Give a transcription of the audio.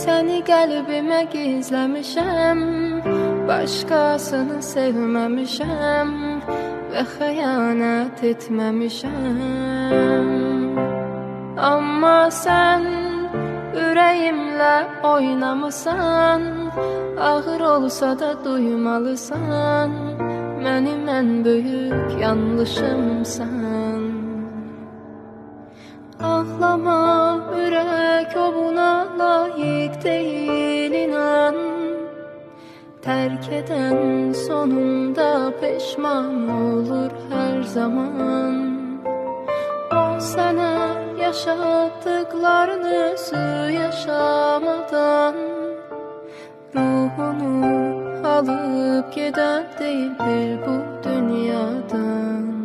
Səni qəlbimə gizləmişəm, başqasını sevməmişəm və xəyanət etməmişəm. Amma sən ürəyimlə oynamısan, ağır olsa da duymalısan, mənim ən böyük yanlışımsan. Ağlama, ürək o buna layiq deyil, inan. Tərk edən sonunda peşman olur hər zaman. O sənə yaşatdıqlarını özü yaşamadan, ruhunu alıp giden değildir bu dünyadan.